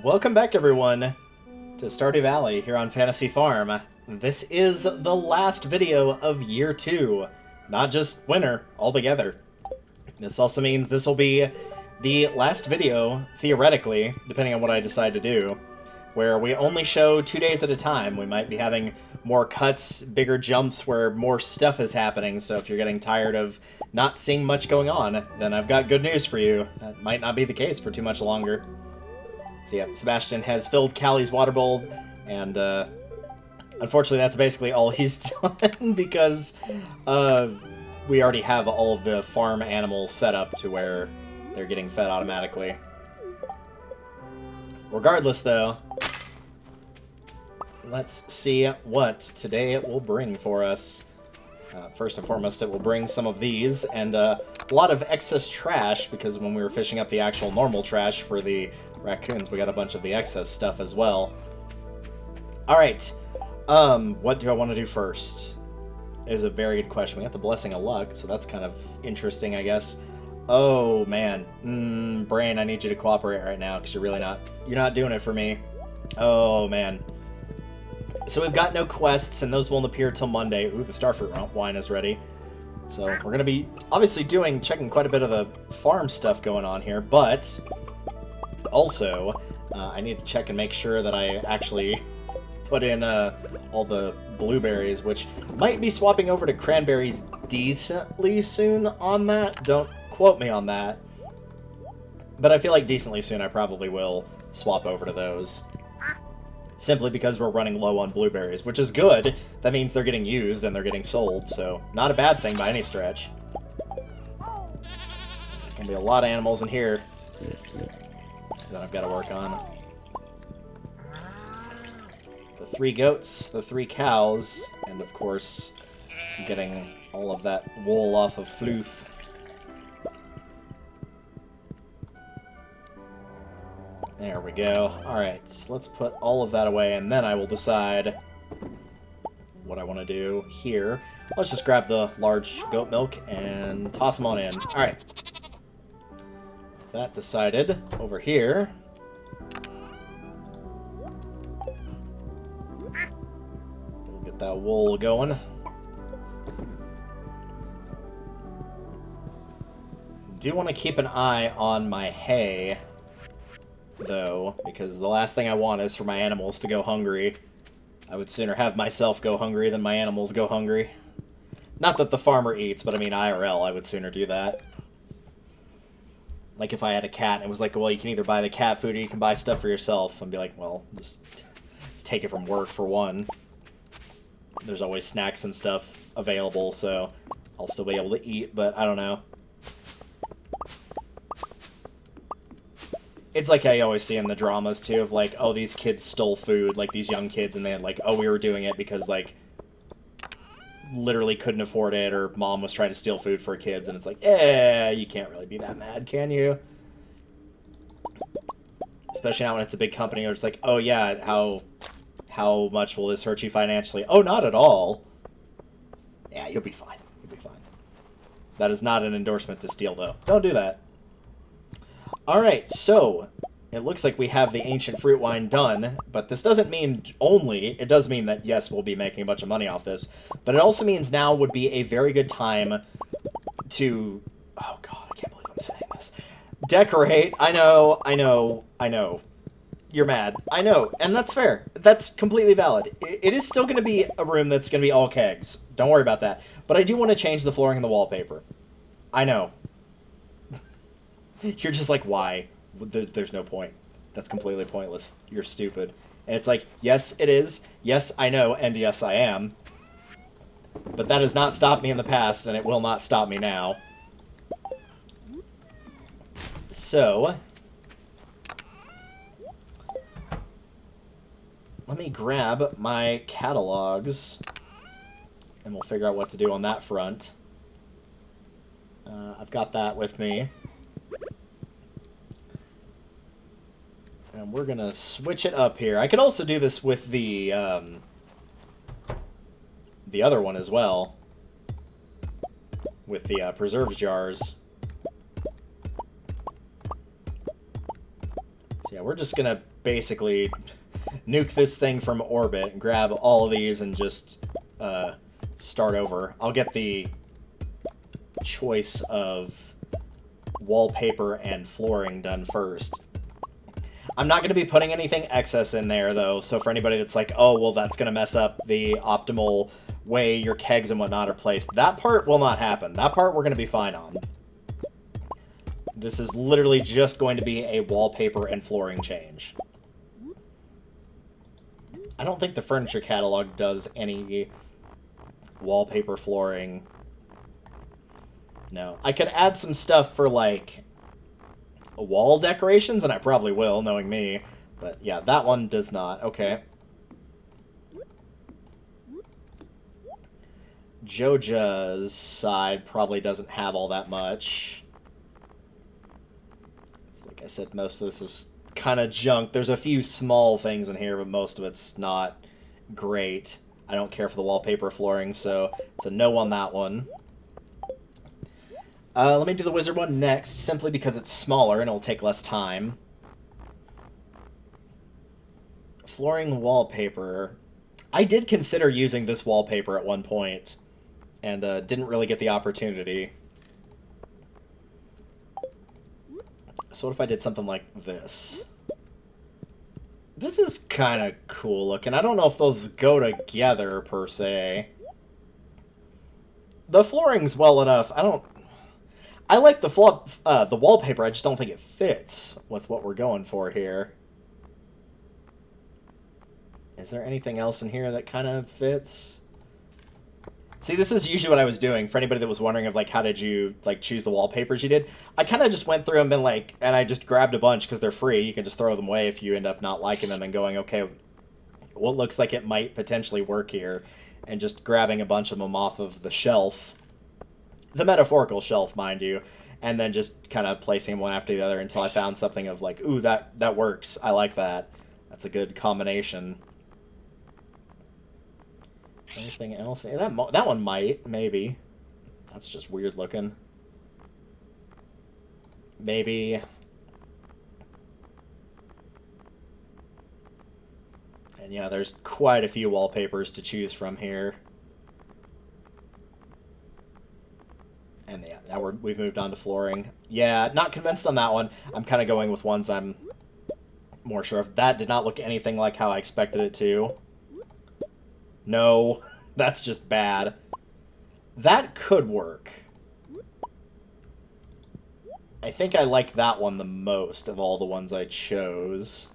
Welcome back, everyone, to Stardew Valley here on Fantasy Farm. This is the last video of Year 2, not just winter, altogether. This also means this will be the last video, theoretically, depending on what I decide to do, where we only show 2 days at a time. We might be having more cuts, bigger jumps where more stuff is happening, so if you're getting tired of not seeing much going on, then I've got good news for you. That might not be the case for too much longer. So yeah, Sebastian has filled Callie's water bowl, and unfortunately that's basically all he's done because we already have all of the farm animals set up to where they're getting fed automatically. Regardless, though, let's see what today it will bring for us. First and foremost, it will bring some of these, and a lot of excess trash, because when we were fishing up the actual normal trash for the raccoons, we got a bunch of the excess stuff as well. Alright, what do I want to do first? Is a very good question. We got the Blessing of Luck, so that's kind of interesting, I guess. Oh, man. Brain, I need you to cooperate right now, because you're not doing it for me. Oh, man. So we've got no quests, and those won't appear till Monday. Ooh, the Starfruit wine is ready. So we're going to be, obviously, checking quite a bit of the farm stuff going on here, but also, I need to check and make sure that I actually put in all the blueberries, which might be swapping over to cranberries decently soon on that. Don't quote me on that. But I feel like decently soon I probably will swap over to those. Simply because we're running low on blueberries, which is good. That means they're getting used and they're getting sold, so not a bad thing by any stretch. There's gonna be a lot of animals in here that I've got to work on. The 3 goats, the 3 cows, and of course, getting all of that wool off of Floof. There we go. Alright, so let's put all of that away, and then I will decide what I want to do here. Let's just grab the large goat milk and toss them on in. Alright. That decided, over here, we'll get that wool going. Do want to keep an eye on my hay, though, because the last thing I want is for my animals to go hungry. I would sooner have myself go hungry than my animals go hungry. Not that the farmer eats, but I mean IRL, I would sooner do that. Like if I had a cat and it was like, well, you can either buy the cat food or you can buy stuff for yourself. I'd be like, well, just take it from work for one. There's always snacks and stuff available, so I'll still be able to eat, but I don't know. It's like I always see in the dramas, too, of like, oh, these kids stole food, like these young kids, and then like, oh, we were doing it because, like, literally couldn't afford it, or mom was trying to steal food for kids, and it's like, you can't really be that mad, can you? Especially now when it's a big company, where it's like, oh yeah, how much will this hurt you financially? Oh, not at all. Yeah, you'll be fine. You'll be fine. That is not an endorsement to steal, though. Don't do that. Alright, so it looks like we have the ancient fruit wine done, but this doesn't mean only, it does mean that, yes, we'll be making a bunch of money off this, but it also means now would be a very good time to, oh god, I can't believe I'm saying this, decorate. I know, you're mad, I know, and that's fair, that's completely valid. It is still going to be a room that's going to be all kegs, don't worry about that, but I do want to change the flooring and the wallpaper. I know. You're just like, why? There's no point. That's completely pointless. You're stupid. And it's like, yes, it is. Yes, I know. And yes, I am. But that has not stopped me in the past, and it will not stop me now. So, let me grab my catalogs, and we'll figure out what to do on that front. I've got that with me. And we're going to switch it up here. I could also do this with the other one as well. With the preserves jars. So yeah, we're just gonna basically nuke this thing from orbit and grab all of these and just start over. I'll get the choice of wallpaper and flooring done first. I'm not going to be putting anything excess in there, though, so for anybody that's like, oh, well, that's going to mess up the optimal way your kegs and whatnot are placed, that part will not happen. That part we're going to be fine on. This is literally just going to be a wallpaper and flooring change. I don't think the furniture catalog does any wallpaper flooring. No. I could add some stuff for, like, wall decorations, and I probably will, knowing me. But, yeah, that one does not. Okay. Joja's side probably doesn't have all that much. Like I said, most of this is kind of junk. There's a few small things in here, but most of it's not great. I don't care for the wallpaper flooring, so it's a no on that one. Let me do the wizard one next, simply because it's smaller and it'll take less time. Flooring wallpaper. I did consider using this wallpaper at one point, and didn't really get the opportunity. So what if I did something like this? This is kind of cool looking. I don't know if those go together, per se. The flooring's well enough. I like the wallpaper, I just don't think it fits with what we're going for here. Is there anything else in here that kind of fits? See, this is usually what I was doing. For anybody that was wondering of, like, how did you, like, choose the wallpapers you did, I kind of just went through and been like, and I just grabbed a bunch because they're free. You can just throw them away if you end up not liking them and going, okay, what looks like it might potentially work here, and just grabbing a bunch of them off of the shelf. The metaphorical shelf, mind you, and then just kind of placing them one after the other until I found something of like, ooh, that works. I like that. That's a good combination. Anything else? Yeah, that one might, maybe. That's just weird looking. Maybe. And yeah, there's quite a few wallpapers to choose from here. And yeah, now we've moved on to flooring. Yeah, not convinced on that one. I'm kind of going with ones I'm more sure of. That did not look anything like how I expected it to. No, that's just bad. That could work. I think I like that one the most of all the ones I chose.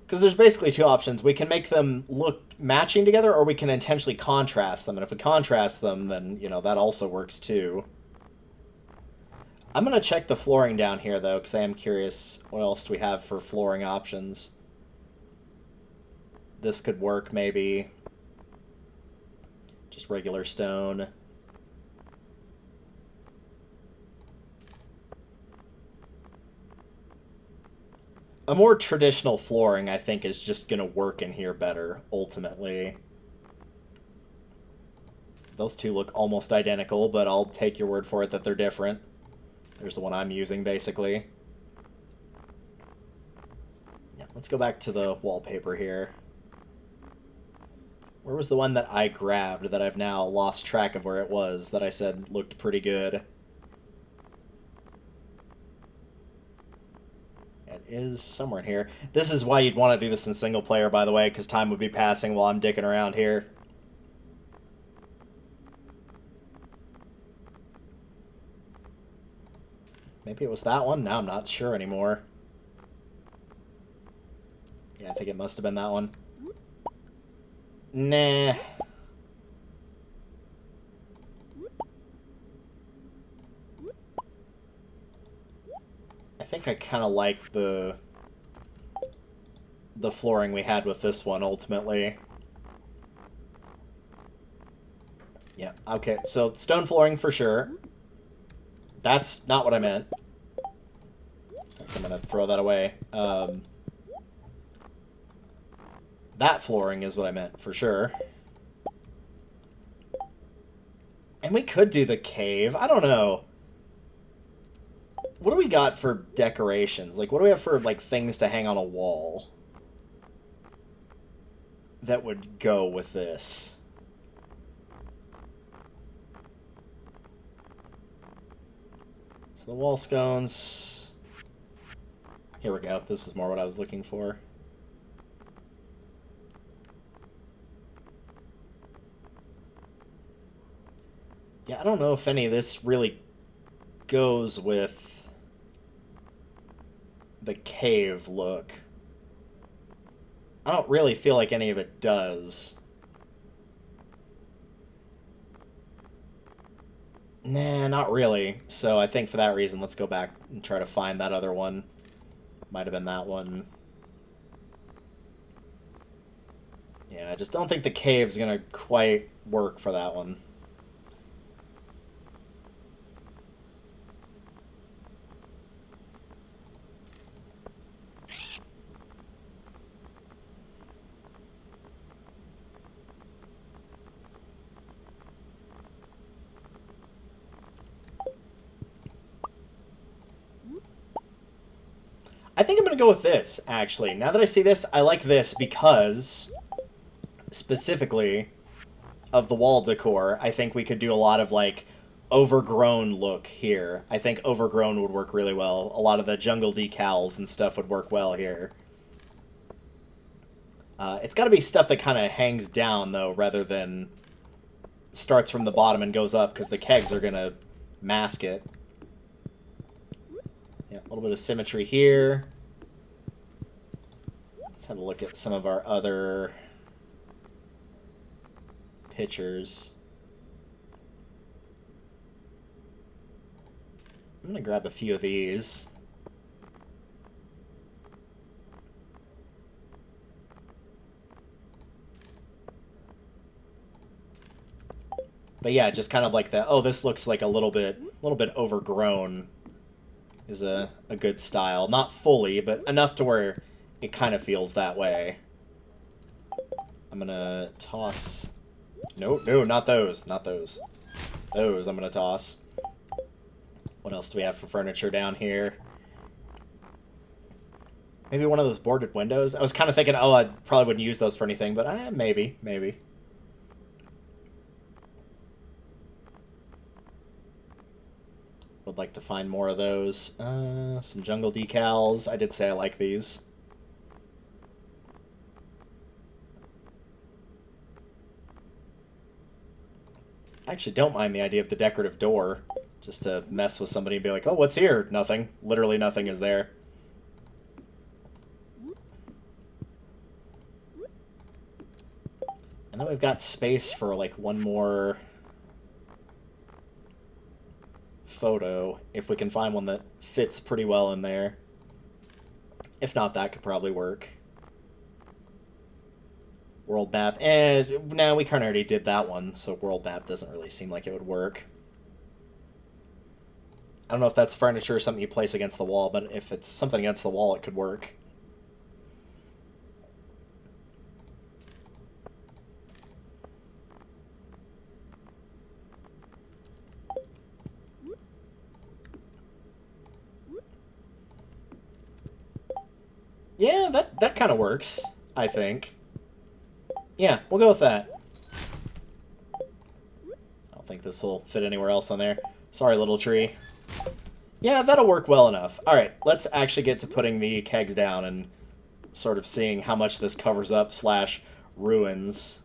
Because there's basically two options. We can make them look matching together, or we can intentionally contrast them. And if we contrast them, then, you know, that also works too. I'm going to check the flooring down here, though, because I am curious what else do we have for flooring options. This could work, maybe. Just regular stone. A more traditional flooring, I think, is just going to work in here better, ultimately. Those two look almost identical, but I'll take your word for it that they're different. There's the one I'm using, basically. Yeah, let's go back to the wallpaper here. Where was the one that I grabbed that I've now lost track of where it was that I said looked pretty good? It is somewhere in here. This is why you'd want to do this in single player, by the way, because time would be passing while I'm dicking around here. Maybe it was that one? Now I'm not sure anymore. Yeah, I think it must have been that one. Nah. I think I kind of like the flooring we had with this one, ultimately. Yeah, okay, so stone flooring for sure. That's not what I meant. I'm gonna throw that away. That flooring is what I meant, for sure. And we could do the cave. I don't know. what do we got for decorations? Like, what do we have for, like, things to hang on a wall that would go with this? So the wall scones... Here we go. This is more what I was looking for. Yeah, I don't know if any of this really goes with the cave look. I don't really feel like any of it does. Nah, not really. So I think for that reason, let's go back and try to find that other one. Might have been that one. Yeah, I just don't think the cave's gonna quite work for that one. I think I'm going to go with this, actually. Now that I see this, I like this because, specifically, of the wall decor, I think we could do a lot of, like, overgrown look here. I think overgrown would work really well. A lot of the jungle decals and stuff would work well here. It's got to be stuff that kind of hangs down, though, rather than starts from the bottom and goes up, because the kegs are going to mask it. Yeah, a little bit of symmetry here. Let's have a look at some of our other pictures. I'm going to grab a few of these. But yeah, just kind of like that, oh, this looks like a little bit overgrown is a good style. Not fully, but enough to where it kind of feels that way. I'm gonna toss... No, not those. Not those. Those I'm gonna toss. What else do we have for furniture down here? Maybe one of those boarded windows? I was kind of thinking, oh, I probably wouldn't use those for anything, but maybe. Would like to find more of those. Some jungle decals. I did say I like these. I actually don't mind the idea of the decorative door. Just to mess with somebody and be like, oh, what's here? Nothing. Literally nothing is there. And then we've got space for, like, one more photo, if we can find one that fits pretty well in there. If not, that could probably work. World map. No, we kind of already did that one, so world map doesn't really seem like it would work. I don't know if that's furniture or something you place against the wall, but if it's something against the wall, it could work. Yeah, that kind of works, I think. Yeah, we'll go with that. I don't think this will fit anywhere else on there. Sorry, little tree. Yeah, that'll work well enough. Alright, let's actually get to putting the kegs down and sort of seeing how much this covers up / ruins.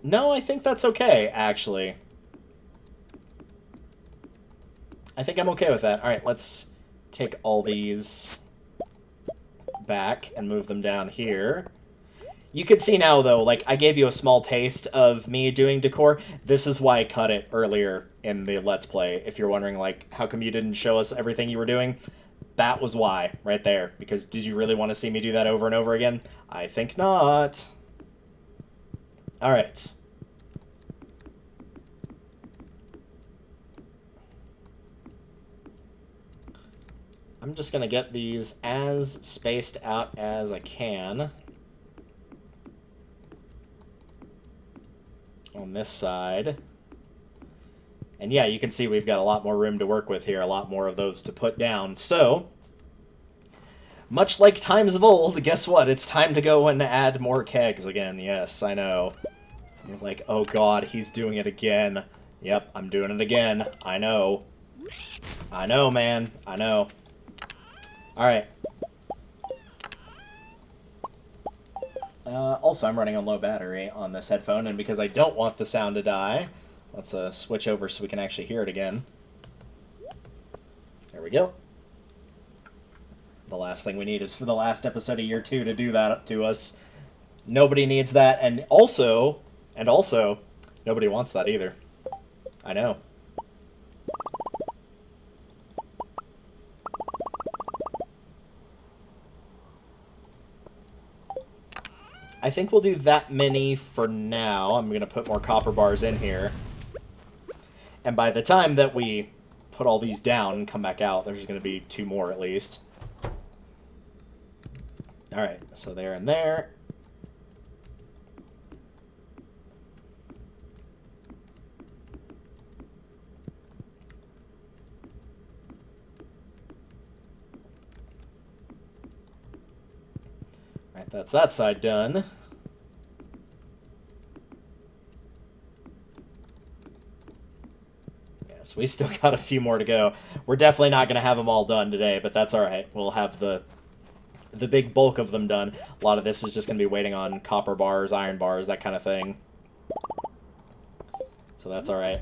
No, I think that's okay, actually. I think I'm okay with that. Alright, let's take all these back and move them down here. You can see now, though, like, I gave you a small taste of me doing decor. This is why I cut it earlier in the Let's Play. If you're wondering, like, how come you didn't show us everything you were doing? That was why, right there. Because did you really want to see me do that over and over again? I think not. Alright. I'm just going to get these as spaced out as I can. On this side. And yeah, you can see we've got a lot more room to work with here, a lot more of those to put down. So, much like times of old, guess what? It's time to go and add more kegs again. Yes, I know. You're like, oh god, he's doing it again. Yep, I'm doing it again. I know. I know, man. I know. Alright. Also, I'm running on low battery on this headphone, and because I don't want the sound to die, let's switch over so we can actually hear it again. There we go. The last thing we need is for the last episode of Year 2 to do that to us. Nobody needs that, and also, nobody wants that either. I know. I think we'll do that many for now. I'm going to put more copper bars in here. And by the time that we put all these down and come back out, there's going to be 2 more at least. Alright, so there and there. Alright, that's that side done. Yes, we still got a few more to go. We're definitely not going to have them all done today, but that's alright. We'll have the big bulk of them done. A lot of this is just going to be waiting on copper bars, iron bars, that kind of thing. So that's alright.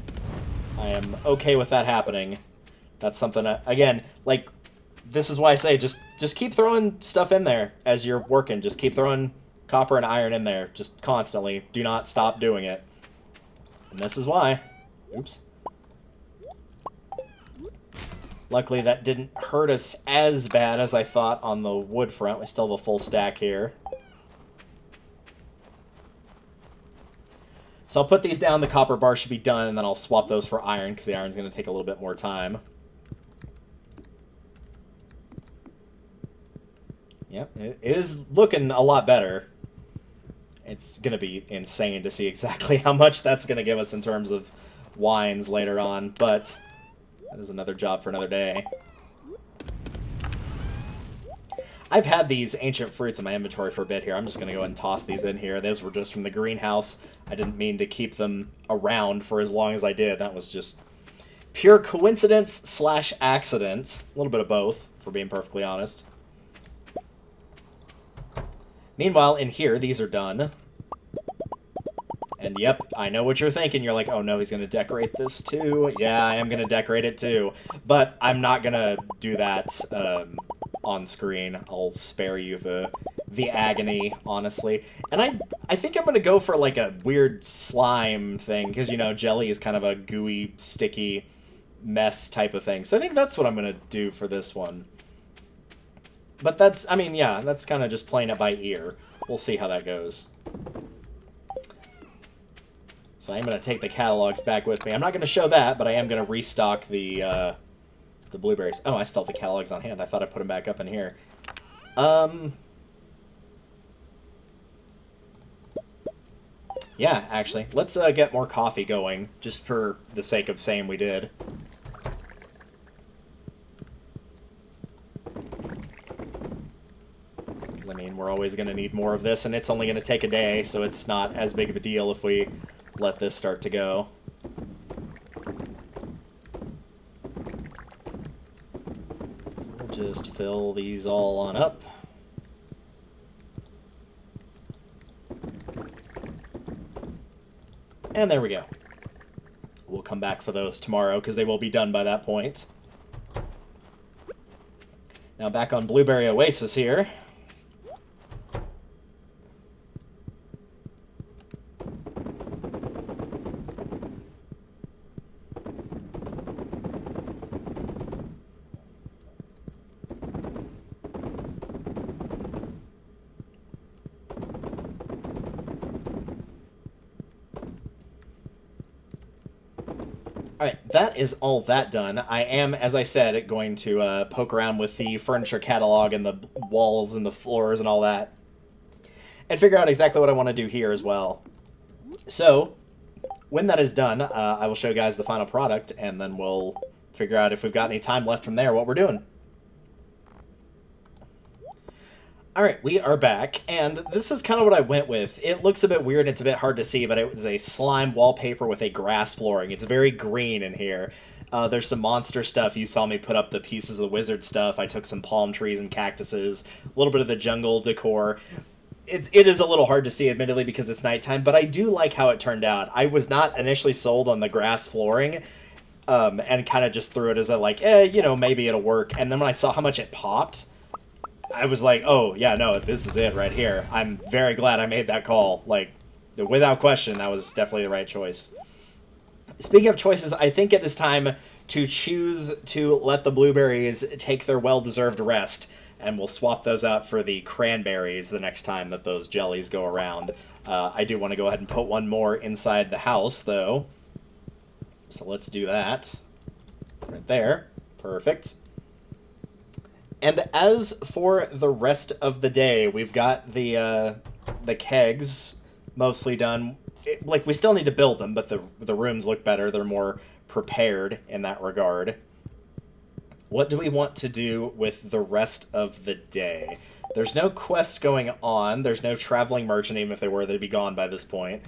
I am okay with that happening. That's something that, again, like, this is why I say just keep throwing stuff in there as you're working. Just keep throwing copper and iron in there, just constantly. Do not stop doing it. And this is why. Oops. Luckily, that didn't hurt us as bad as I thought on the wood front. We still have a full stack here. So I'll put these down. The copper bar should be done, and then I'll swap those for iron, because the iron's going to take a little bit more time. Yep, it is looking a lot better. It's going to be insane to see exactly how much that's going to give us in terms of wines later on, but that is another job for another day. I've had these ancient fruits in my inventory for a bit here. I'm just going to go ahead and toss these in here. Those were just from the greenhouse. I didn't mean to keep them around for as long as I did. That was just pure coincidence / accident. A little bit of both, for being perfectly honest. Meanwhile, in here, these are done. And yep, I know what you're thinking. You're like, oh no, he's going to decorate this too. Yeah, I am going to decorate it too. But I'm not going to do that on screen. I'll spare you the agony, honestly. And I think I'm going to go for like a weird slime thing. Because, you know, jelly is kind of a gooey, sticky mess type of thing. So I think that's what I'm going to do for this one. But that's, I mean, yeah, that's kind of just playing it by ear. We'll see how that goes. So I'm going to take the catalogs back with me. I'm not going to show that, but I am going to restock the blueberries. Oh, I still have the catalogs on hand. I thought I put them back up in here. Yeah, actually. Let's get more coffee going, just for the sake of saying we did. I mean, we're always going to need more of this, and it's only going to take a day, so it's not as big of a deal if we let this start to go. So we'll just fill these all on up. And there we go. We'll come back for those tomorrow, because they will be done by that point. Now back on Blueberry Oasis here. Alright, that is all that done. I am, as I said, going to poke around with the furniture catalog and the walls and the floors and all that. And figure out exactly what I want to do here as well. So, when that is done, I will show you guys the final product, and then we'll figure out if we've got any time left from there, what we're doing. Alright, we are back, and this is kind of what I went with. It looks a bit weird, it's a bit hard to see, but it was a slime wallpaper with a grass flooring. It's very green in here. There's some monster stuff. You saw me put up the pieces of the wizard stuff. I took some palm trees and cactuses, a little bit of the jungle decor. It is a little hard to see, admittedly, because it's nighttime, but I do like how it turned out. I was not initially sold on the grass flooring, and kind of just threw it as a, like, you know, maybe it'll work. And then when I saw how much it popped, I was like, oh, yeah, no, this is it right here. I'm very glad I made that call. Like, without question, that was definitely the right choice. Speaking of choices, I think it is time to choose to let the blueberries take their well-deserved rest, and we'll swap those out for the cranberries the next time that those jellies go around. I do want to go ahead and put one more inside the house, though. So let's do that. Right there. Perfect. And as for the rest of the day, we've got the kegs mostly done. Like, we still need to build them, but the rooms look better. They're more prepared in that regard. What do we want to do with the rest of the day? There's no quests going on. There's no traveling merchant, even if they were, they'd be gone by this point.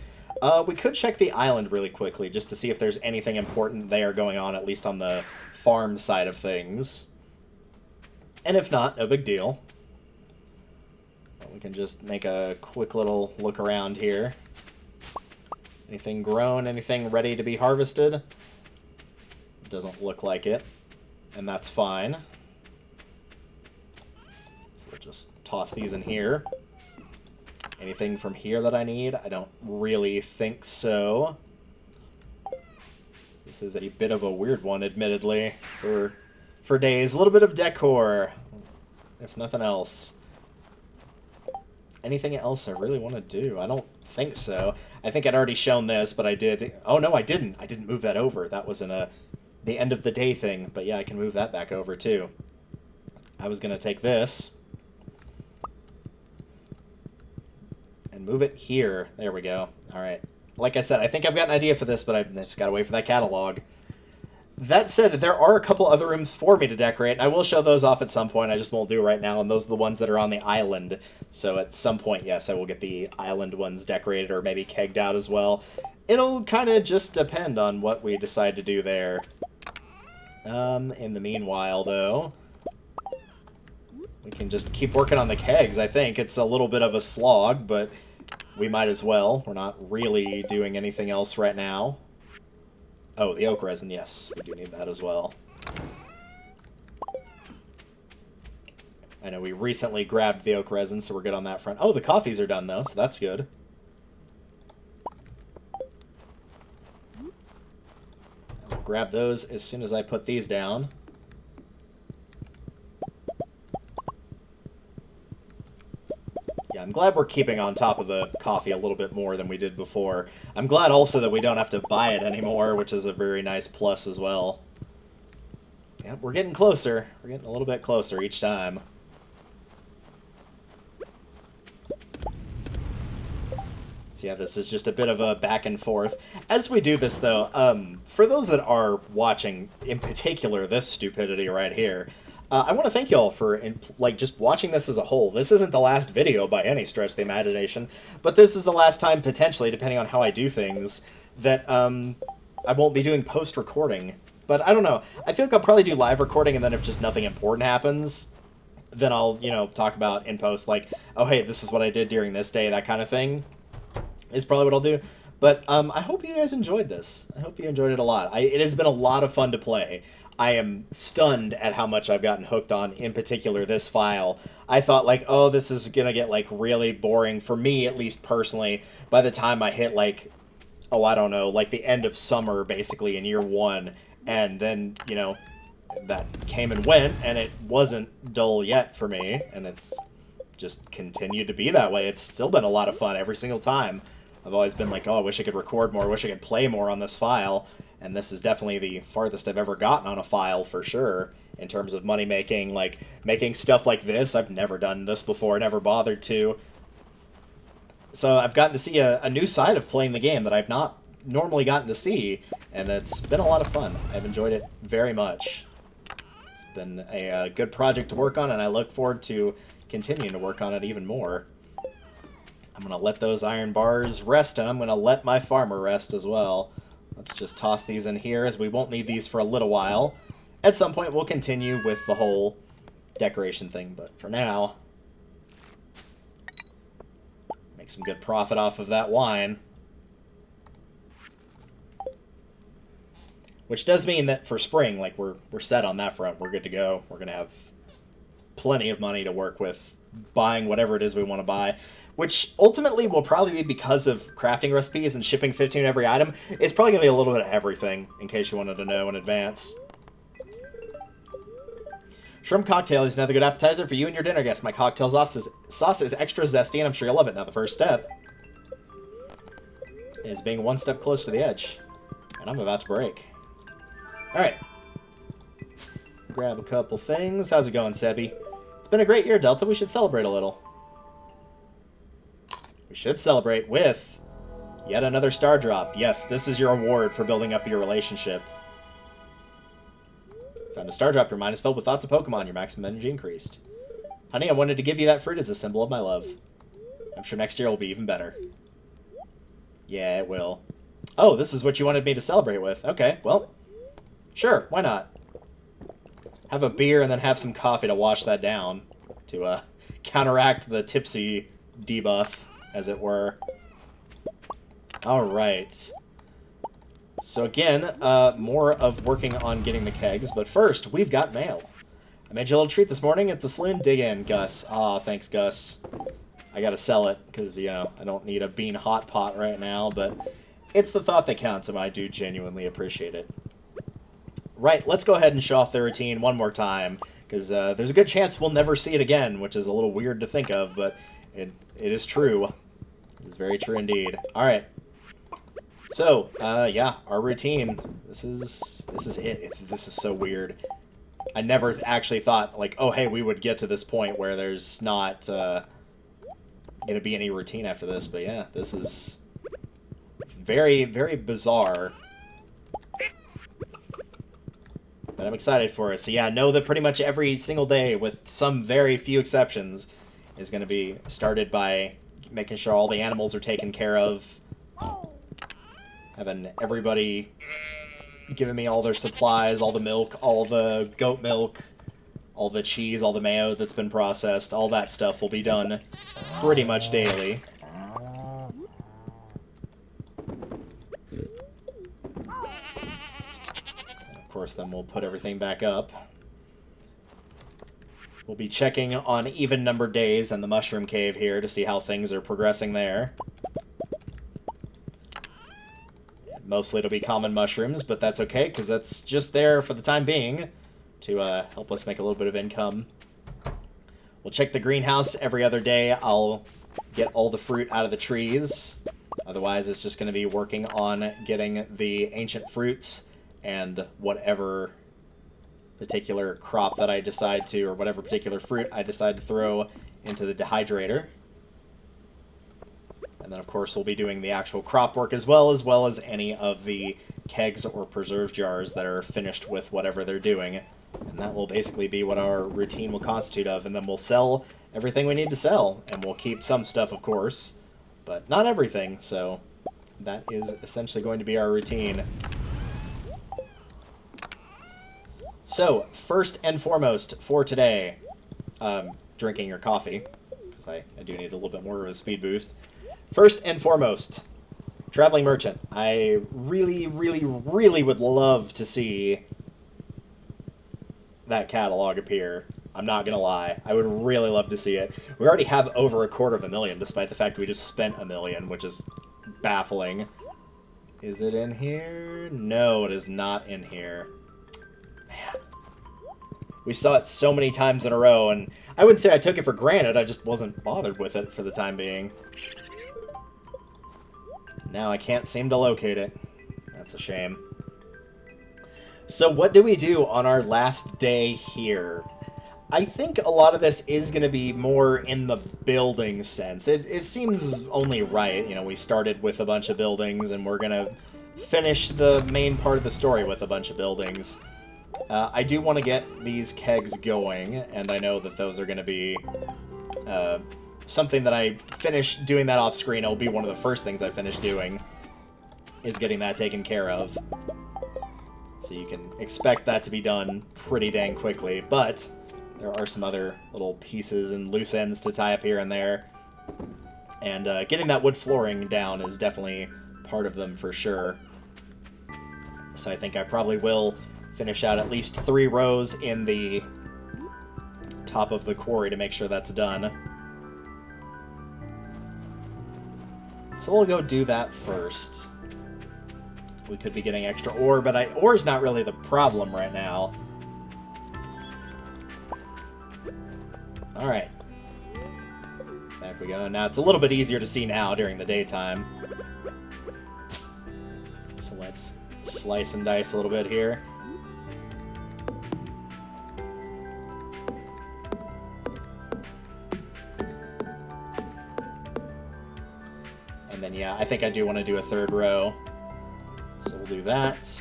We could check the island really quickly, just to see if there's anything important there going on, at least on the farm side of things. And if not, no big deal. We can just make a quick little look around here. Anything grown? Anything ready to be harvested? It doesn't look like it. And that's fine. So we'll just toss these in here. Anything from here that I need? I don't really think so. This is a bit of a weird one, admittedly, for days. A little bit of decor, if nothing else. Anything else I really want to do? I don't think so. I think I'd already shown this, but I did... Oh, no, I didn't. I didn't move that over. That was in the end of the day thing. But yeah, I can move that back over, too. I was going to take this and move it here. There we go. All right. Like I said, I think I've got an idea for this, but I just got to wait for that catalog. That said, there are a couple other rooms for me to decorate, and I will show those off at some point. I just won't do it right now, and those are the ones that are on the island. So at some point, yes, I will get the island ones decorated or maybe kegged out as well. It'll kind of just depend on what we decide to do there. In the meanwhile, though, we can just keep working on the kegs, I think. It's a little bit of a slog, but we might as well. We're not really doing anything else right now. Oh, the oak resin, yes. We do need that as well. I know we recently grabbed the oak resin, so we're good on that front. Oh, the coffees are done, though, so that's good. I'll grab those as soon as I put these down. Yeah, I'm glad we're keeping on top of the coffee a little bit more than we did before. I'm glad also that we don't have to buy it anymore, which is a very nice plus as well. Yeah, we're getting closer. We're getting a little bit closer each time. So yeah, this is just a bit of a back and forth. As we do this, though, for those that are watching, in particular, this stupidity right here, I want to thank y'all for, just watching this as a whole. This isn't the last video by any stretch of the imagination, but this is the last time, potentially, depending on how I do things, that I won't be doing post-recording. But I don't know. I feel like I'll probably do live recording, and then if just nothing important happens, then I'll, talk about in post, like, oh, hey, this is what I did during this day, that kind of thing, is probably what I'll do. But I hope you guys enjoyed this. I hope you enjoyed it a lot. It has been a lot of fun to play. I am stunned at how much I've gotten hooked on, in particular, this file. I thought, like, oh, this is gonna get, like, really boring, for me, at least personally, by the time I hit, like, oh, I don't know, like, the end of summer, basically, in year one, and then, that came and went, and it wasn't dull yet for me, and it's just continued to be that way. It's still been a lot of fun every single time. I've always been like, oh, I wish I could record more, I wish I could play more on this file. And this is definitely the farthest I've ever gotten on a file, for sure, in terms of money making. Like, making stuff like this, I've never done this before, never bothered to. So I've gotten to see a new side of playing the game that I've not normally gotten to see, and it's been a lot of fun. I've enjoyed it very much. It's been a good project to work on, and I look forward to continuing to work on it even more. I'm going to let those iron bars rest, and I'm going to let my farmer rest as well. Let's just toss these in here, as we won't need these for a little while. At some point, we'll continue with the whole decoration thing, but for now, make some good profit off of that wine. Which does mean that for spring, like, we're set on that front. We're good to go. We're going to have plenty of money to work with buying whatever it is we want to buy, which ultimately will probably be because of crafting recipes and shipping 15 every item. It's probably going to be a little bit of everything, in case you wanted to know in advance. Shrimp cocktail is another good appetizer for you and your dinner guests. My cocktail sauce is extra zesty, and I'm sure you'll love it. Now, the first step is being one step closer to the edge. And I'm about to break. Alright. Grab a couple things. How's it going, Sebi? It's been a great year, Delta. We should celebrate a little. We should celebrate with yet another star drop. Yes, this is your award for building up your relationship. Found a star drop. Your mind is filled with thoughts of Pokemon. Your maximum energy increased. Honey, I wanted to give you that fruit as a symbol of my love. I'm sure next year will be even better. Yeah, it will. Oh, this is what you wanted me to celebrate with. Okay, well, sure, why not? Have a beer and then have some coffee to wash that down. To counteract the tipsy debuff, as it were. Alright. So again, more of working on getting the kegs, but first, we've got mail. I made you a little treat this morning at the saloon. Dig in, Gus. Aw, thanks, Gus. I gotta sell it, because, you know, I don't need a bean hot pot right now, but it's the thought that counts, and I do genuinely appreciate it. Right, let's go ahead and show off the routine one more time, because there's a good chance we'll never see it again, which is a little weird to think of, but it is true. It is very true indeed. Alright. So, yeah, our routine. This is it. This is so weird. I never actually thought, like, oh, hey, we would get to this point where there's not going to be any routine after this. But yeah, this is very, very bizarre. But I'm excited for it. So yeah, know that pretty much every single day, with some very few exceptions, is going to be started by making sure all the animals are taken care of. Having everybody giving me all their supplies, all the milk, all the goat milk, all the cheese, all the mayo that's been processed, all that stuff will be done pretty much daily. And of course, then we'll put everything back up. We'll be checking on even-numbered days in the Mushroom Cave here to see how things are progressing there. Mostly it'll be common mushrooms, but that's okay, because that's just there for the time being to help us make a little bit of income. We'll check the greenhouse every other day. I'll get all the fruit out of the trees. Otherwise, it's just going to be working on getting the ancient fruits and whatever particular crop that I decide to, or whatever particular fruit I decide to throw into the dehydrator. And then, of course, we'll be doing the actual crop work as well as any of the kegs or preserve jars that are finished with whatever they're doing. And that will basically be what our routine will constitute of. And then we'll sell everything we need to sell. And we'll keep some stuff, of course, but not everything. So that is essentially going to be our routine. So, first and foremost for today, drinking your coffee, because I do need a little bit more of a speed boost. First and foremost, Traveling Merchant. I really, really, really would love to see that catalog appear. I'm not going to lie. I would really love to see it. We already have over 250,000, despite the fact we just spent $1 million, which is baffling. Is it in here? No, it is not in here. Man. We saw it so many times in a row, and I wouldn't say I took it for granted. I just wasn't bothered with it for the time being. Now I can't seem to locate it. That's a shame. So what do we do on our last day here? I think a lot of this is going to be more in the building sense. It seems only right. You know, we started with a bunch of buildings, and we're going to finish the main part of the story with a bunch of buildings. I do want to get these kegs going, and I know that those are going to be something that I finish doing that off screen. It'll be one of the first things I finish doing, is getting that taken care of. So you can expect that to be done pretty dang quickly, but there are some other little pieces and loose ends to tie up here and there. And getting that wood flooring down is definitely part of them for sure. So I think I probably will finish out at least 3 rows in the top of the quarry to make sure that's done. So we'll go do that first. We could be getting extra ore, but ore's not really the problem right now. Alright. Back we go. Now it's a little bit easier to see now during the daytime. So let's slice and dice a little bit here. And then, yeah, I think I do want to do a 3rd row. So we'll do that.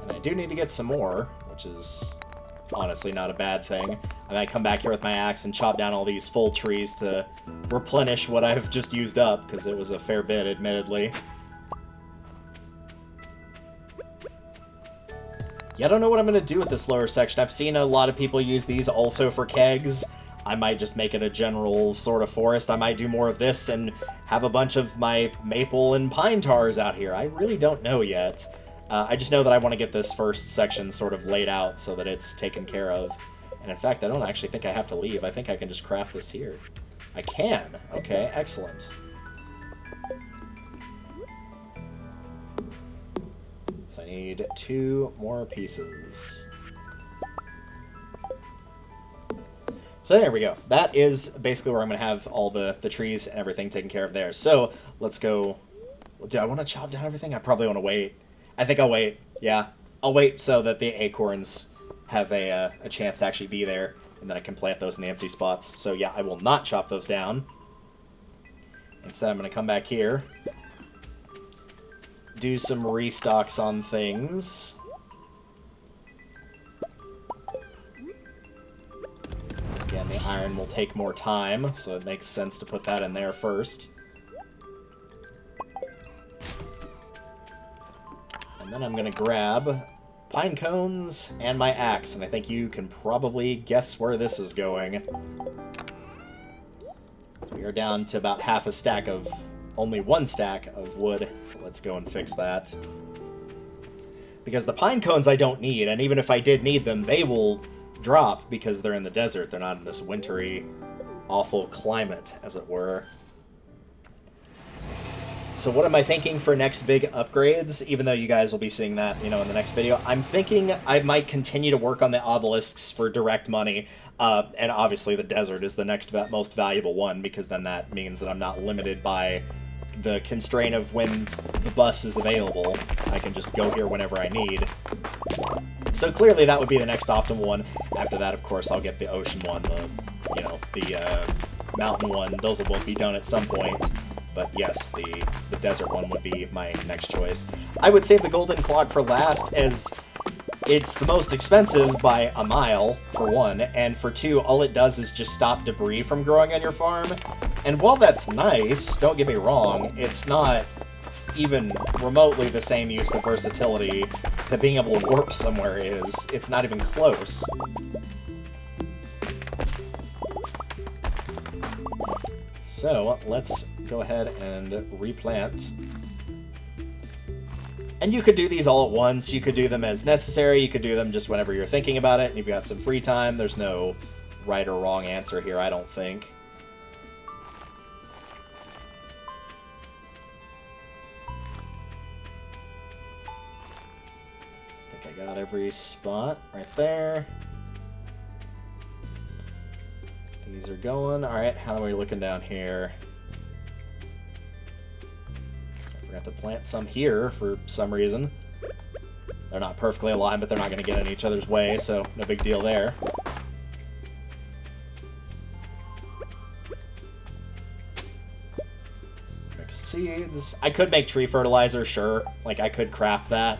And I do need to get some more, which is honestly not a bad thing. I might come back here with my axe and chop down all these full trees to replenish what I've just used up, because it was a fair bit, admittedly. Yeah, I don't know what I'm going to do with this lower section. I've seen a lot of people use these also for kegs. I might just make it a general sort of forest. I might do more of this and have a bunch of my maple and pine tars out here. I really don't know yet. I just know that I want to get this first section sort of laid out so that it's taken care of. And in fact, I don't actually think I have to leave. I think I can just craft this here. I can. Okay, excellent. So I need 2 more pieces. So there we go. That is basically where I'm going to have all the trees and everything taken care of there. So let's go. Do I want to chop down everything? I probably want to wait. I think I'll wait. Yeah, I'll wait so that the acorns have a chance to actually be there, and then I can plant those in the empty spots. So yeah, I will not chop those down. Instead, I'm going to come back here, do some restocks on things. Again, the iron will take more time, so it makes sense to put that in there first. And then I'm going to grab pine cones and my axe, and I think you can probably guess where this is going. We are down to about half a stack of, only 1 stack of wood, so let's go and fix that. Because the pine cones I don't need, and even if I did need them, they will drop because they're in the desert. They're not in this wintry, awful climate, as it were. So what am I thinking for next big upgrades? Even though you guys will be seeing that, in the next video, I'm thinking I might continue to work on the obelisks for direct money. And obviously the desert is the next most valuable one, because then that means that I'm not limited by the constraint of when the bus is available. I can just go here whenever I need. So clearly that would be the next optimal one. After that, of course, I'll get the ocean one, the mountain one. Those will both be done at some point. But yes, the desert one would be my next choice. I would save the golden clock for last, as it's the most expensive by a mile, for 1, and for 2, all it does is just stop debris from growing on your farm. And while that's nice, don't get me wrong, it's not even remotely the same use of versatility that being able to warp somewhere is. It's not even close. So, let's go ahead and replant. And you could do these all at once. You could do them as necessary. You could do them just whenever you're thinking about it and you've got some free time. There's no right or wrong answer here, I don't think. I think I got every spot right there. These are going. Alright, how are we looking down here? I forgot to plant some here for some reason. They're not perfectly aligned, but they're not going to get in each other's way, so no big deal there. Mix seeds. I could make tree fertilizer, sure. Like, I could craft that.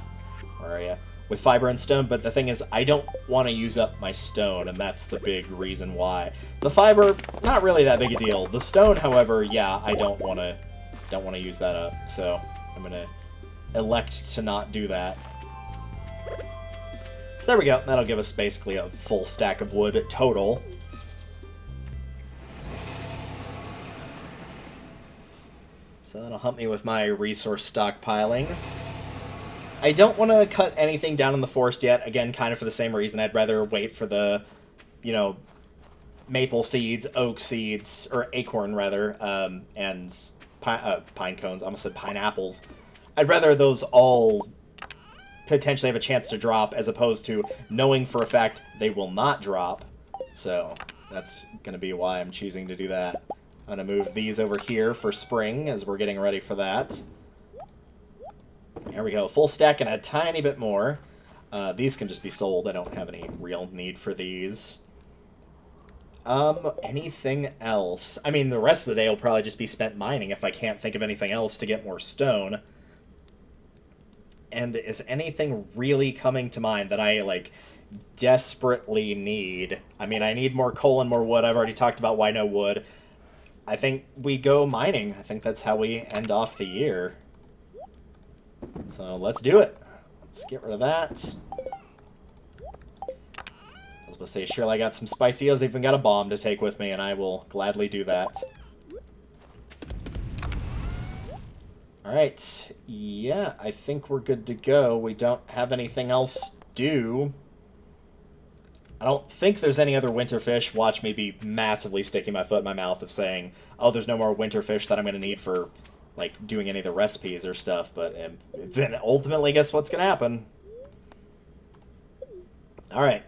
Where are you? With fiber and stone, but the thing is, I don't want to use up my stone, and that's the big reason why. The fiber, not really that big a deal. The stone, however, yeah, I don't want to use that up, so I'm going to elect to not do that. So there we go. That'll give us basically a full stack of wood total. So that'll help me with my resource stockpiling. I don't want to cut anything down in the forest yet. Again, kind of for the same reason. I'd rather wait for the, you know, maple seeds, oak seeds, or acorn, rather, and pine cones. I almost said pineapples. I'd rather those all potentially have a chance to drop as opposed to knowing for a fact they will not drop. So that's going to be why I'm choosing to do that. I'm going to move these over here for spring as we're getting ready for that. There we go. Full stack and a tiny bit more. These can just be sold. I don't have any real need for these. Anything else? I mean, the rest of the day will probably just be spent mining if I can't think of anything else to get more stone. And is anything really coming to mind that I, like, desperately need? I mean, I need more coal and more wood. I've already talked about why no wood. I think we go mining. I think that's how we end off the year. So let's do it. Let's get rid of that. I was going to say, sure, I got some spicy. I've even got a bomb to take with me, and I will gladly do that. Alright, yeah, I think we're good to go. We don't have anything else due. I don't think there's any other winter fish. Watch me be massively sticking my foot in my mouth of saying, oh, there's no more winter fish that I'm going to need for, like, doing any of the recipes or stuff. But then ultimately, guess what's going to happen? Alright.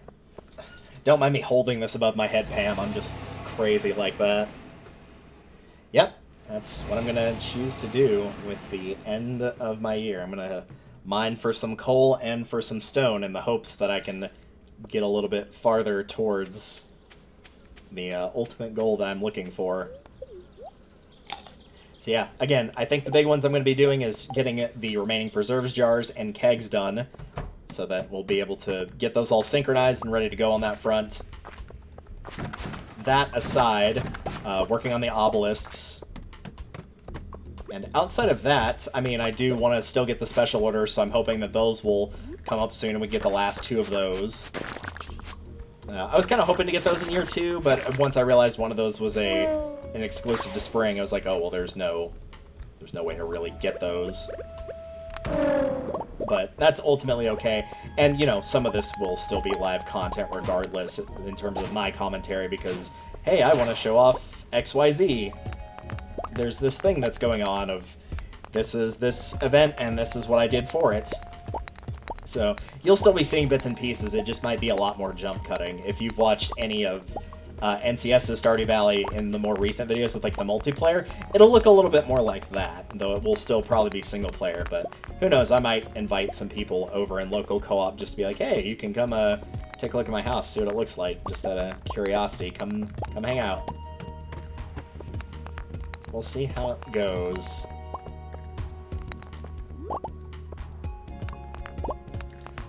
Don't mind me holding this above my head, Pam. I'm just crazy like that. Yep. That's what I'm going to choose to do with the end of my year. I'm going to mine for some coal and for some stone in the hopes that I can get a little bit farther towards the ultimate goal that I'm looking for. So yeah, again, I think the big ones I'm going to be doing is getting the remaining preserves jars and kegs done so that we'll be able to get those all synchronized and ready to go on that front. That aside, working on the obelisks. And outside of that, I mean, I do want to still get the special orders, so I'm hoping that those will come up soon and we get the last two of those. I was kind of hoping to get those in year 2, but once I realized one of those was an exclusive to spring, I was like, oh, well, there's no way to really get those. But that's ultimately okay. And, you know, some of this will still be live content regardless in terms of my commentary because, hey, I want to show off XYZ. There's this thing that's going on of this is this event and this is what I did for it. So you'll still be seeing bits and pieces. It just might be a lot more jump cutting. If you've watched any of NCS's Stardew Valley in the more recent videos with like the multiplayer, it'll look a little bit more like that, though it will still probably be single player. But who knows, I might invite some people over in local co-op just to be like, hey, you can come take a look at my house, see what it looks like, just out of curiosity. Come hang out. We'll see how it goes.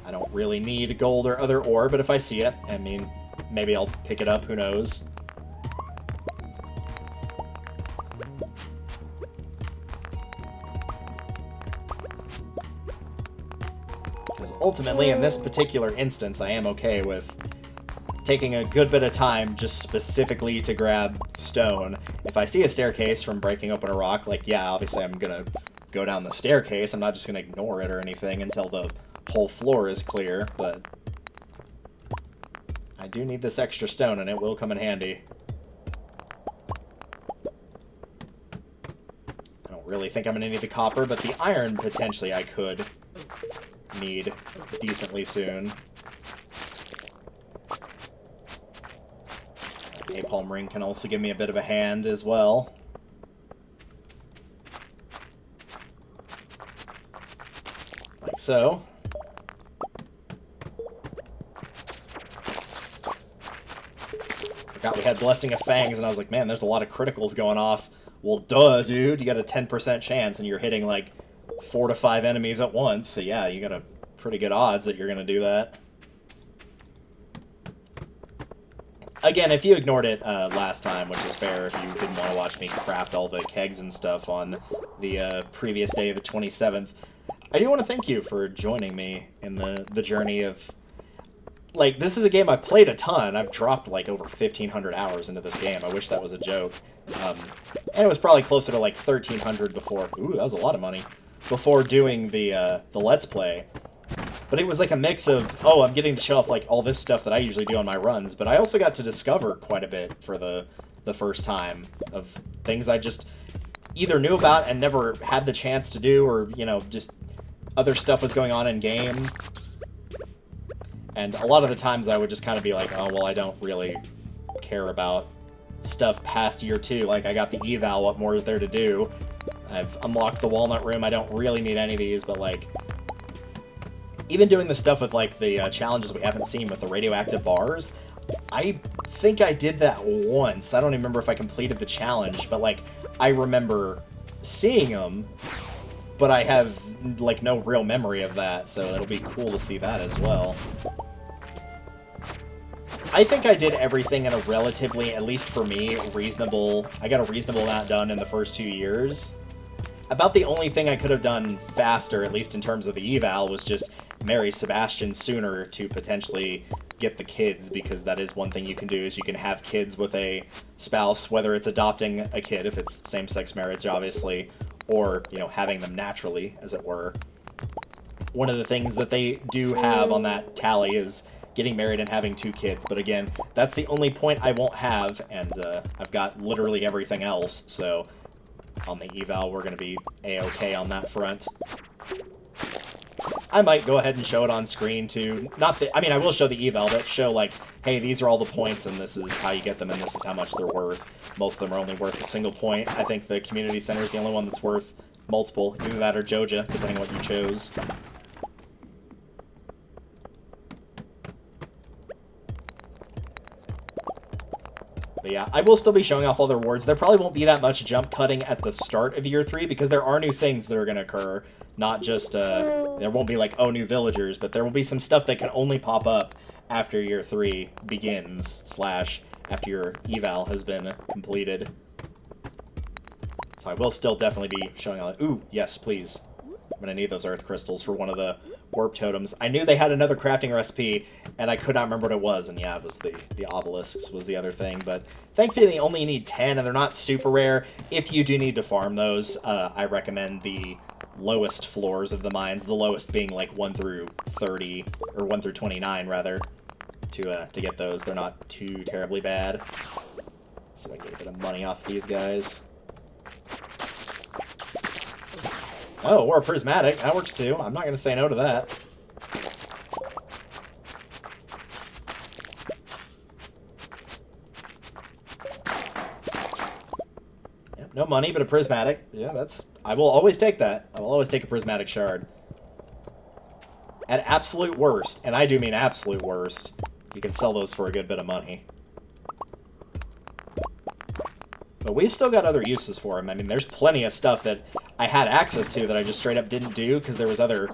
I don't really need gold or other ore, but if I see it, I mean, maybe I'll pick it up, who knows. Because ultimately, in this particular instance, I am okay with taking a good bit of time just specifically to grab stone. If I see a staircase from breaking open a rock, like, yeah, obviously I'm gonna go down the staircase. I'm not just gonna ignore it or anything until the whole floor is clear, but I do need this extra stone, and it will come in handy. I don't really think I'm gonna need the copper, but the iron, potentially, I could need decently soon. Napalm ring can also give me a bit of a hand as well. Like so. forgot we had Blessing of Fangs, and I was like, man, there's a lot of criticals going off. Well, duh, dude. You got a 10% chance, and you're hitting, like, 4 to 5 enemies at once. So, yeah, you got a pretty good odds that you're going to do that. Again, if you ignored it last time, which is fair, if you didn't want to watch me craft all the kegs and stuff on the previous day, the 27th, I do want to thank you for joining me in the journey of... Like, this is a game I've played a ton. I've dropped, like, over 1,500 hours into this game. I wish that was a joke. And it was probably closer to, like, 1,300 before... Ooh, that was a lot of money. Before doing the Let's Play. But it was, like, a mix of, oh, I'm getting to show off, like, all this stuff that I usually do on my runs. But I also got to discover quite a bit for the first time of things I just either knew about and never had the chance to do, or, you know, just other stuff was going on in-game. And a lot of the times I would just kind of be like, oh, well, I don't really care about stuff past year 2. Like, I got the eval, what more is there to do? I've unlocked the Walnut Room, I don't really need any of these, but, like, even doing the stuff with, like, the challenges we haven't seen with the radioactive bars, I think I did that once. I don't even remember if I completed the challenge, but, like, I remember seeing them, but I have, like, no real memory of that, so it'll be cool to see that as well. I think I did everything in a relatively, at least for me, reasonable... I got a reasonable amount done in the first 2 years. About the only thing I could have done faster, at least in terms of the eval, was just marry Sebastian sooner to potentially get the kids, because that is one thing you can do, is you can have kids with a spouse, whether it's adopting a kid, if it's same-sex marriage, obviously, or, you know, having them naturally, as it were. One of the things that they do have on that tally is getting married and having 2 kids, but again, that's the only point I won't have, and I've got literally everything else, so on the eval we're going to be a-okay on that front. I might go ahead and show it on screen too. Not that, I mean, I will show the eval, but show, like, hey, these are all the points, and this is how you get them, and this is how much they're worth. Most of them are only worth a single point. I think the community center is the only one that's worth multiple, either that or Joja, depending on what you chose. But yeah, I will still be showing off all the rewards. There probably won't be that much jump cutting at the start of year 3, because there are new things that are going to occur. Not just, there won't be like, oh, new villagers, but there will be some stuff that can only pop up after year 3 begins, / after your eval has been completed. So I will still definitely be showing all that. Ooh, yes, please. I'm going to need those earth crystals for one of the warp totems. I knew they had another crafting recipe, and I could not remember what it was, and yeah, it was the obelisks was the other thing, but thankfully they only need 10, and they're not super rare. If you do need to farm those, I recommend the lowest floors of the mines, the lowest being like 1 through 30, or 1 through 29, rather, to get those. They're not too terribly bad. So I can get a bit of money off these guys. Oh, or a prismatic. That works too. I'm not going to say no to that. Yep, no money, but a prismatic. Yeah, that's... I will always take that. I will always take a prismatic shard. At absolute worst, and I do mean absolute worst, you can sell those for a good bit of money. But we've still got other uses for them. I mean, there's plenty of stuff that I had access to that I just straight up didn't do because there was other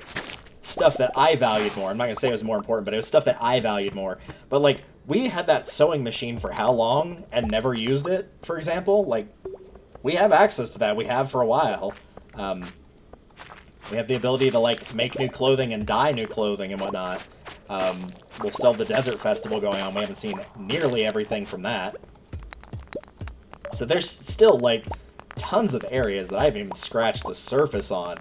stuff that I valued more. I'm not going to say it was more important, but it was stuff that I valued more. But, like, we had that sewing machine for how long and never used it, for example? Like, we have access to that. We have for a while. We have the ability to, like, make new clothing and dye new clothing and whatnot. We'll still have the Desert Festival going on. We haven't seen nearly everything from that. So there's still, like, tons of areas that I haven't even scratched the surface on.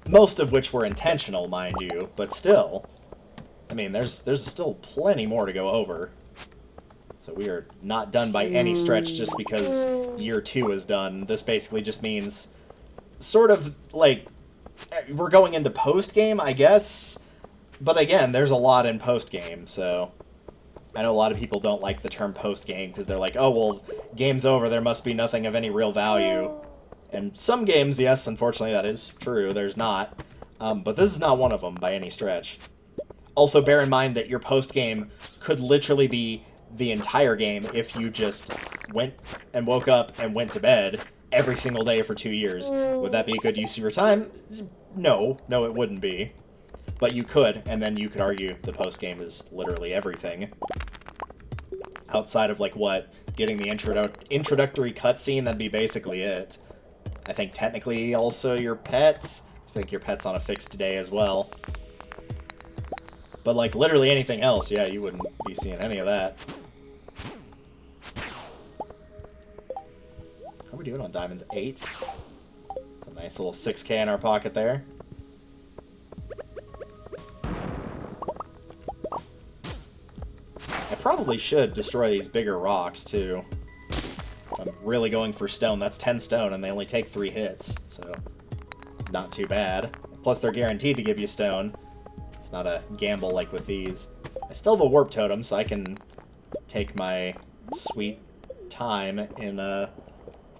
Most of which were intentional, mind you, but still. I mean, there's still plenty more to go over. So we are not done by any stretch just because year 2 is done. This basically just means sort of, like, we're going into post-game, I guess. But again, there's a lot in post-game, so... I know a lot of people don't like the term post-game because they're like, oh, well, game's over, there must be nothing of any real value. And some games, yes, unfortunately that is true, there's not. But this is not one of them by any stretch. Also, bear in mind that your post-game could literally be the entire game if you just went and woke up and went to bed every single day for 2 years. Would that be a good use of your time? No, it wouldn't be. But you could, and then you could argue the post-game is literally everything. Outside of, like, what? Getting the introductory cutscene, that'd be basically it. I think technically also your pets. I think your pet's on a fixed day as well. But, like, literally anything else, yeah, you wouldn't be seeing any of that. How are we doing on diamonds? 8. That's a nice little 6K in our pocket there. I probably should destroy these bigger rocks, too. If I'm really going for stone. That's 10 stone, and they only take 3 hits, so not too bad. Plus, they're guaranteed to give you stone. It's not a gamble like with these. I still have a warp totem, so I can take my sweet time in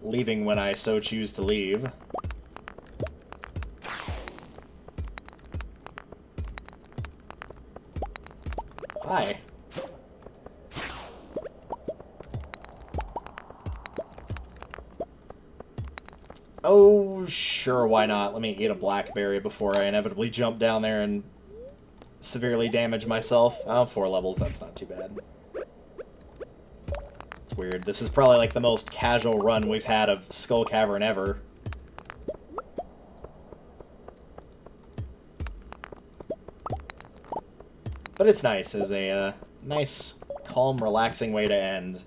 leaving when I so choose to leave. Hi. Oh, sure, why not? Let me eat a blackberry before I inevitably jump down there and severely damage myself. Oh, 4 levels, that's not too bad. It's weird. This is probably like the most casual run we've had of Skull Cavern ever. But it's nice as a nice, calm, relaxing way to end.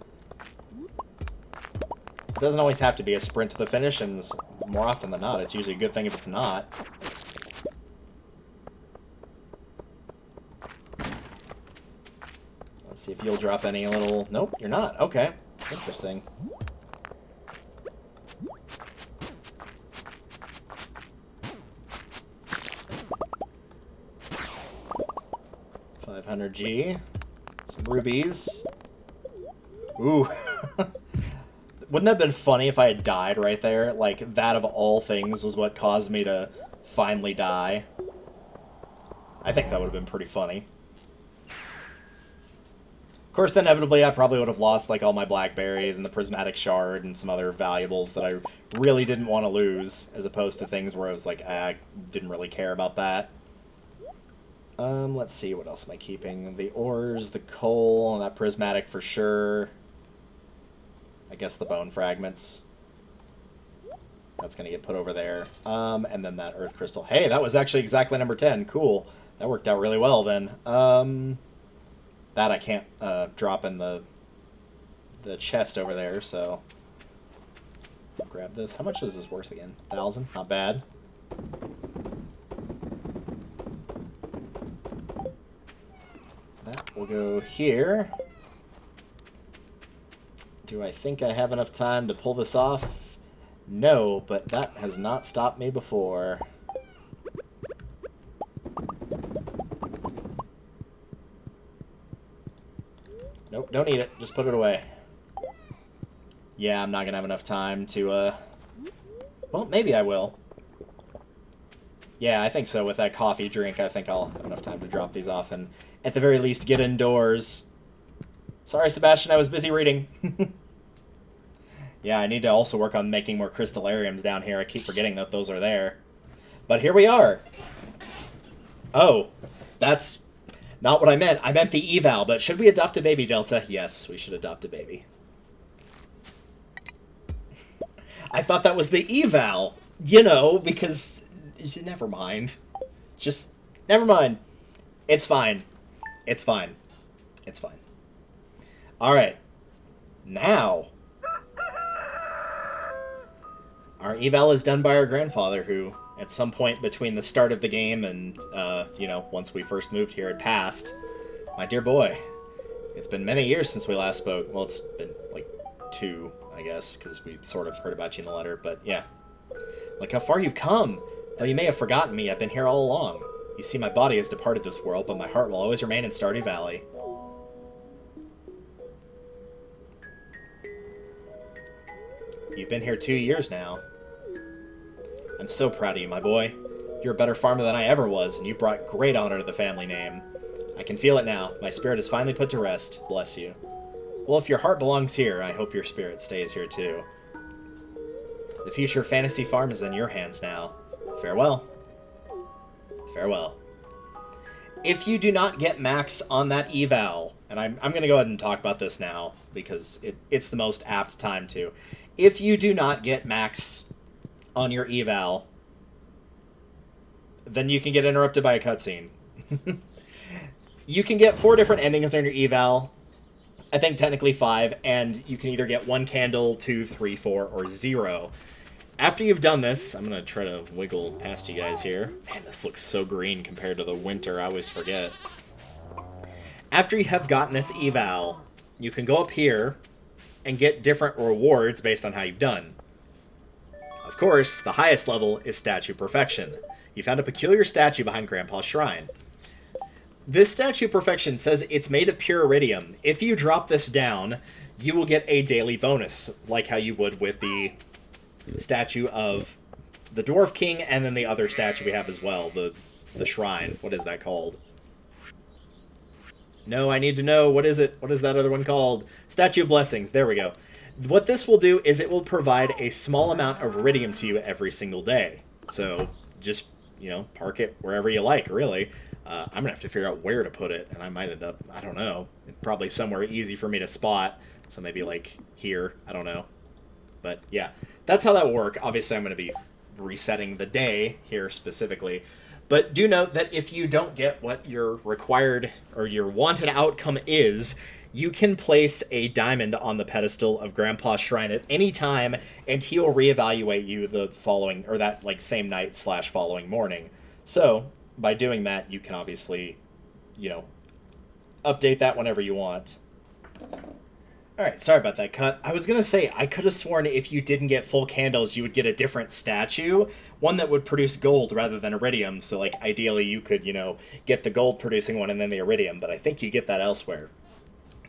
It doesn't always have to be a sprint to the finish, and more often than not, it's usually a good thing if it's not. Let's see if you'll drop any little... Nope, you're not. Okay. Interesting. $500G. Some rubies. Ooh. Wouldn't that have been funny if I had died right there? Like, that of all things was what caused me to finally die. I think that would have been pretty funny. Of course, inevitably, I probably would have lost, like, all my blackberries and the prismatic shard and some other valuables that I really didn't want to lose, as opposed to things where I was like, I didn't really care about that. Let's see, what else am I keeping? The ores, the coal, and that prismatic for sure. I guess the bone fragments. That's going to get put over there. And then that earth crystal. Hey, that was actually exactly number 10. Cool. That worked out really well then. That I can't drop in the chest over there, so I'll grab this. How much is this worth again? 1,000? Not bad. That will go here. Do I think I have enough time to pull this off? No, but that has not stopped me before. Nope, don't need it. Just put it away. Yeah, I'm not going to have enough time to, well, maybe I will. Yeah, I think so. With that coffee drink, I think I'll have enough time to drop these off and, at the very least, get indoors. Sorry, Sebastian, I was busy reading. Yeah, I need to also work on making more crystallariums down here. I keep forgetting that those are there. But here we are. Oh, that's not what I meant. I meant the eval, but should we adopt a baby, Delta? Yes, we should adopt a baby. I thought that was the eval, you know, because... Never mind. Just, never mind. It's fine. It's fine. It's fine. Alright. Now... Our eval is done by our grandfather, who, at some point between the start of the game and, you know, once we first moved here, had passed. My dear boy, it's been many years since we last spoke. Well, it's been, like, 2, I guess, because we sort of heard about you in the letter, but yeah. Look how far you've come! Though you may have forgotten me, I've been here all along. You see, my body has departed this world, but my heart will always remain in Stardew Valley. You've been here 2 years now. I'm so proud of you, my boy. You're a better farmer than I ever was, and you brought great honor to the family name. I can feel it now. My spirit is finally put to rest. Bless you. Well, if your heart belongs here, I hope your spirit stays here too. The future fantasy farm is in your hands now. Farewell. Farewell. If you do not get max on that eval, and I'm going to go ahead and talk about this now, because it's the most apt time to. If you do not get max on your eval, then you can get interrupted by a cutscene. You can get 4 different endings during your eval. I think technically 5, and you can either get 1 candle, 2, 3, 4, or 0. After you've done this, I'm going to try to wiggle past you guys here. Man, this looks so green compared to the winter. I always forget. After you have gotten this eval, you can go up here and get different rewards based on how you've done. Of course, the highest level is Statue Perfection. You found a peculiar statue behind Grandpa's shrine. This Statue Perfection says it's made of pure iridium. If you drop this down, you will get a daily bonus, like how you would with the statue of the Dwarf King, and then the other statue we have as well, the shrine. What is that called? No, I need to know. What is it? What is that other one called? Statue of Blessings. There we go. What this will do is it will provide a small amount of iridium to you every single day. So just, park it wherever you like, really. I'm going to have to figure out where to put it, and I might end up, I don't know, probably somewhere easy for me to spot. So maybe like here, I don't know. But yeah, that's how that will work. Obviously, I'm going to be resetting the day here specifically. But do note that if you don't get what your required or your wanted outcome is, you can place a diamond on the pedestal of Grandpa's shrine at any time, and he will reevaluate you the following, or that same night / following morning. So by doing that, you can obviously, update that whenever you want. Alright, sorry about that cut. I was going to say, I could have sworn if you didn't get full candles, you would get a different statue. One that would produce gold rather than iridium. So, ideally you could, get the gold producing one and then the iridium. But I think you get that elsewhere.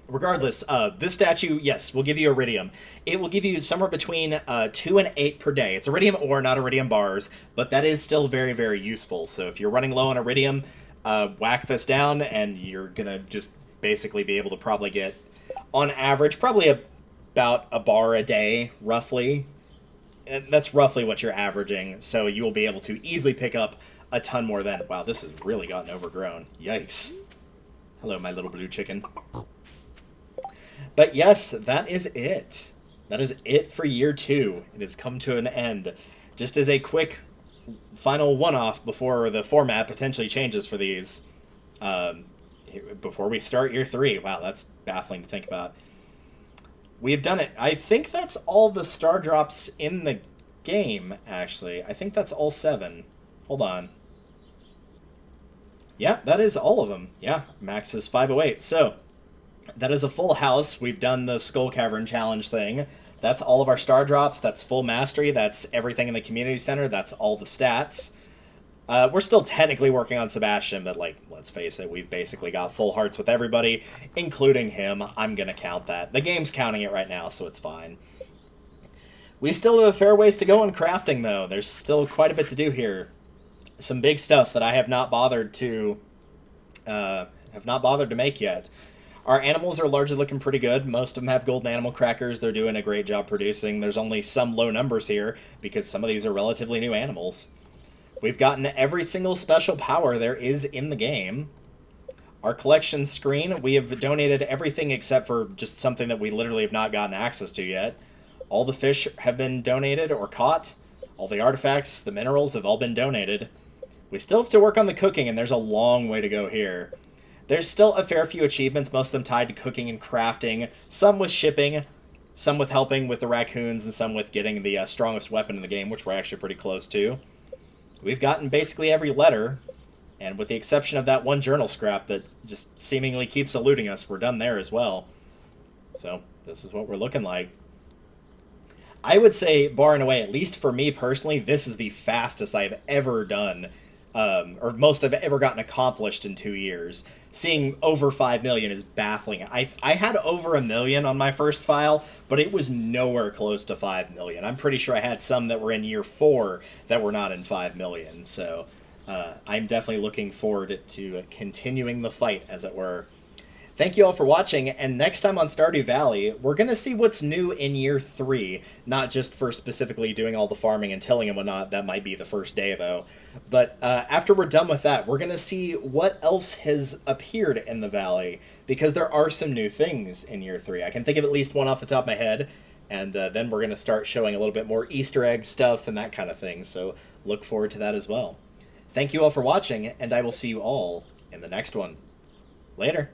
Regardless, this statue, yes, will give you iridium. It will give you somewhere between 2 and 8 per day. It's iridium ore, not iridium bars. But that is still very, very useful. So if you're running low on iridium, whack this down and you're going to just basically be able to probably get, on average, probably about a bar a day, roughly. And that's roughly what you're averaging, so you will be able to easily pick up a ton more than... Wow, this has really gotten overgrown. Yikes. Hello, my little blue chicken. But yes, that is it. That is it for year 2. It has come to an end. Just as a quick final one-off before the format potentially changes for these... before we start year 3. Wow, that's baffling to think about. We've done it. I think that's all the star drops in the game, actually. I think that's all 7. Hold on. Yeah, that is all of them. Yeah, max is 508. So, that is a full house. We've done the Skull Cavern Challenge thing. That's all of our star drops. That's full mastery. That's everything in the community center. That's all the stats. We're still technically working on Sebastian, but, let's face it, we've basically got full hearts with everybody, including him. I'm going to count that. The game's counting it right now, so it's fine. We still have a fair ways to go in crafting, though. There's still quite a bit to do here. Some big stuff that I have not bothered to make yet. Our animals are largely looking pretty good. Most of them have golden animal crackers. They're doing a great job producing. There's only some low numbers here, because some of these are relatively new animals. We've gotten every single special power there is in the game. Our collection screen, we have donated everything except for just something that we literally have not gotten access to yet. All the fish have been donated or caught. All the artifacts, the minerals have all been donated. We still have to work on the cooking, and there's a long way to go here. There's still a fair few achievements, most of them tied to cooking and crafting, some with shipping, some with helping with the raccoons, and some with getting the strongest weapon in the game, which we're actually pretty close to. We've gotten basically every letter, and with the exception of that one journal scrap that just seemingly keeps eluding us, we're done there as well. So, this is what we're looking like. I would say, barring away, at least for me personally, this is the fastest I've ever done, or most I've ever gotten accomplished in 2 years. Seeing over 5 million is baffling. I had over 1 million on my first file, but it was nowhere close to 5 million. I'm pretty sure I had some that were in year 4 that were not in 5 million. So I'm definitely looking forward to continuing the fight, as it were. Thank you all for watching, and next time on Stardew Valley, we're going to see what's new in year 3, not just for specifically doing all the farming and tilling and whatnot, that might be the first day though, but after we're done with that, we're going to see what else has appeared in the valley, because there are some new things in year 3. I can think of at least one off the top of my head, and then we're going to start showing a little bit more Easter egg stuff and that kind of thing, so look forward to that as well. Thank you all for watching, and I will see you all in the next one. Later.